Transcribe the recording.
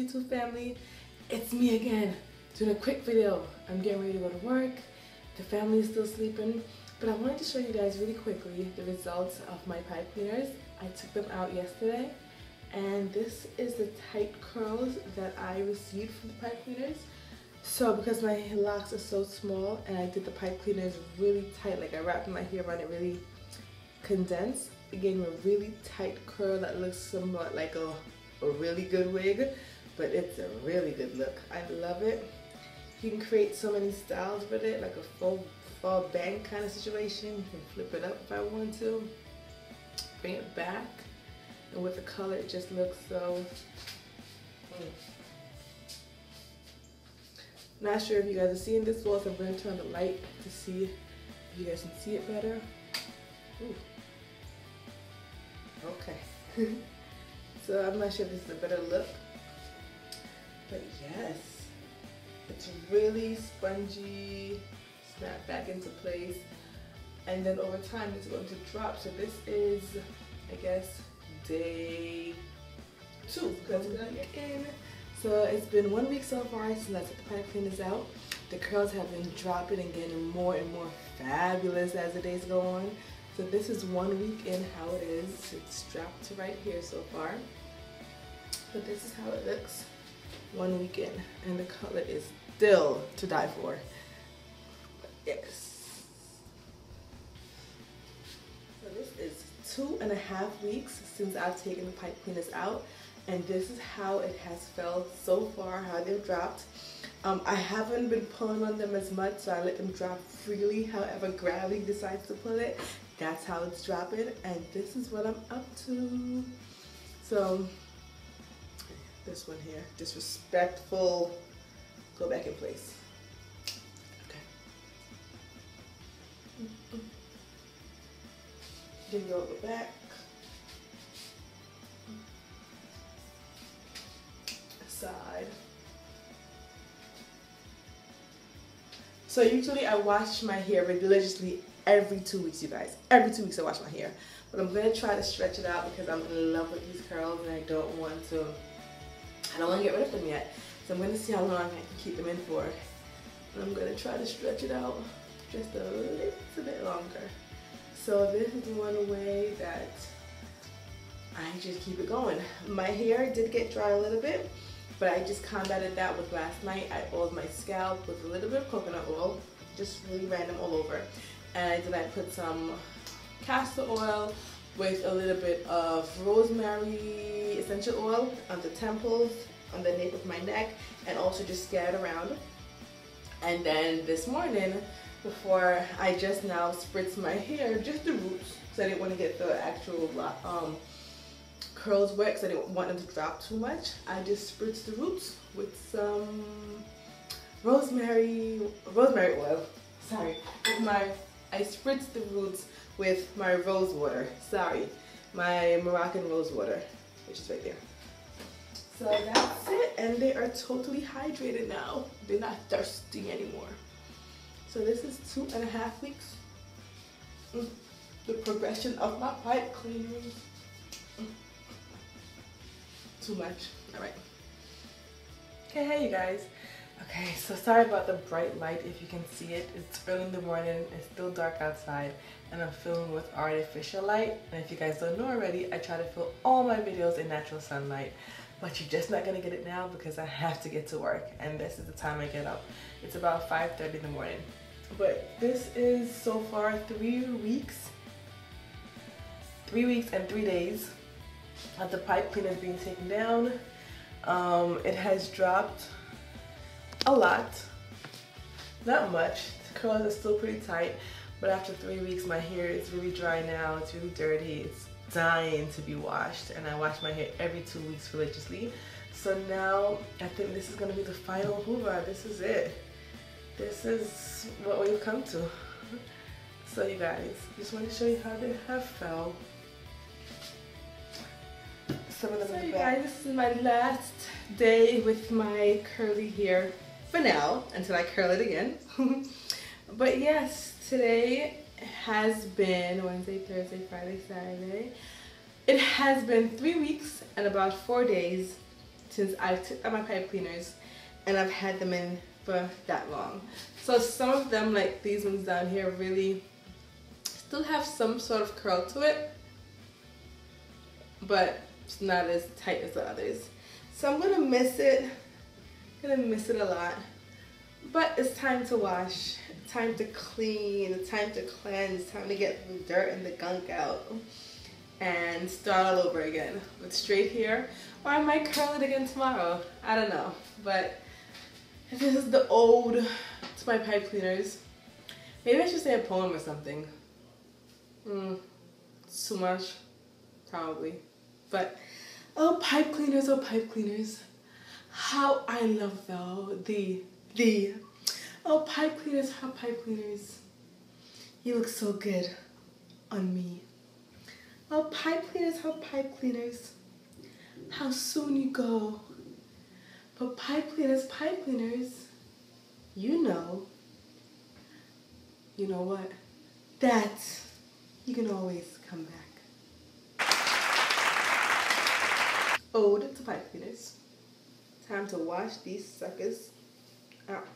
YouTube family, it's me again doing a quick video. I'm getting ready to go to work. The family is still sleeping, but I wanted to show you guys really quickly the results of my pipe cleaners. I took them out yesterday, and this is the tight curls that I received from the pipe cleaners. So because my locks are so small and I did the pipe cleaners really tight, like I wrapped my hair around it really condensed, it gave me a really tight curl that looks somewhat like a really good wig, but it's a really good look. I love it. You can create so many styles with it, like a full bang kind of situation. You can flip it up if I want to, bring it back, and with the color it just looks so Not sure if you guys are seeing this well, so I'm going to turn on the light to see if you guys can see it better. Ooh. Okay. So I'm not sure if this is a better look, but yes, it's really spongy, snap back into place, and then over time it's going to drop. So this is, I guess, day 2 because we're going in. So it's been 1 week so far since I took the pipe cleaners out. The curls have been dropping and getting more and more fabulous as the days go on. So this is 1 week in how it is. It's strapped to right here so far. But this is how it looks 1 week in. And the color is still to die for. But yes. So this is 2.5 weeks since I've taken the pipe cleaners out. And this is how it has felt so far, how they've dropped. I haven't been pulling on them as much, so I let them drop freely. However gravity decides to pull it, that's how it's dropping. And this is what I'm up to. So this one here, disrespectful, go back in place. Okay. Then go back. Side. So usually I wash my hair religiously every 2 weeks, you guys. Every 2 weeks I wash my hair. But I'm going to try to stretch it out because I'm in love with these curls and I don't want to get rid of them yet. So I'm going to see how long I can keep them in for. And I'm going to try to stretch it out just a little bit longer. So this is one way that I just keep it going. My hair did get dry a little bit, but I just combated that with last night. I oiled my scalp with a little bit of coconut oil, just really random all over. And then I put some castor oil with a little bit of rosemary essential oil on the temples, on the nape of my neck, and also just scattered around. And then this morning, before I just now spritzed my hair, just the roots, because I didn't want to get the actual curls wet because I didn't want them to drop too much. I just spritzed the roots with some rosemary oil. Sorry, I spritzed the roots with my rose water. Sorry, my Moroccan rose water, which is right there. So that's it, and they are totally hydrated now. They're not thirsty anymore. So this is 2.5 weeks. The progression of my pipe cleaners. Too much. All right. Okay, hey you guys. Okay, so sorry about the bright light. If you can see it, it's early in the morning. It's still dark outside, and I'm filming with artificial light. And if you guys don't know already, I try to film all my videos in natural sunlight, but you're just not gonna get it now because I have to get to work, and this is the time I get up. It's about 5:30 in the morning. But this is so far 3 weeks. 3 weeks and 3 days. The pipe cleaner is being taken down. It has dropped a lot, not much. The curls are still pretty tight, but after 3 weeks my hair is really dry now. It's really dirty. It's dying to be washed, and I wash my hair every 2 weeks religiously. So now I think this is going to be the final hoorah. This is it. This is what we've come to. So you guys, just want to show you how they have felt. So you guys, this is my last day with my curly hair for now, until I curl it again. But yes, today has been Wednesday, Thursday, Friday, Saturday. It has been 3 weeks and about 4 days since I took out my pipe cleaners and I've had them in for that long. So some of them, like these ones down here, really still have some sort of curl to it, but it's not as tight as the others. So I'm gonna miss it. I'm gonna miss it a lot. But it's time to wash, time to clean, time to cleanse, time to get the dirt and the gunk out and start all over again with straight hair. Or I might curl it again tomorrow. I don't know. But this is the ode to my pipe cleaners. Maybe I should say a poem or something. It's too much, probably. But oh pipe cleaners, how I love thee. Oh pipe cleaners, you look so good on me. Oh pipe cleaners, how soon you go. But pipe cleaners, you know what? That you can always come back. Ode to pipe cleaners. Time to wash these suckers out.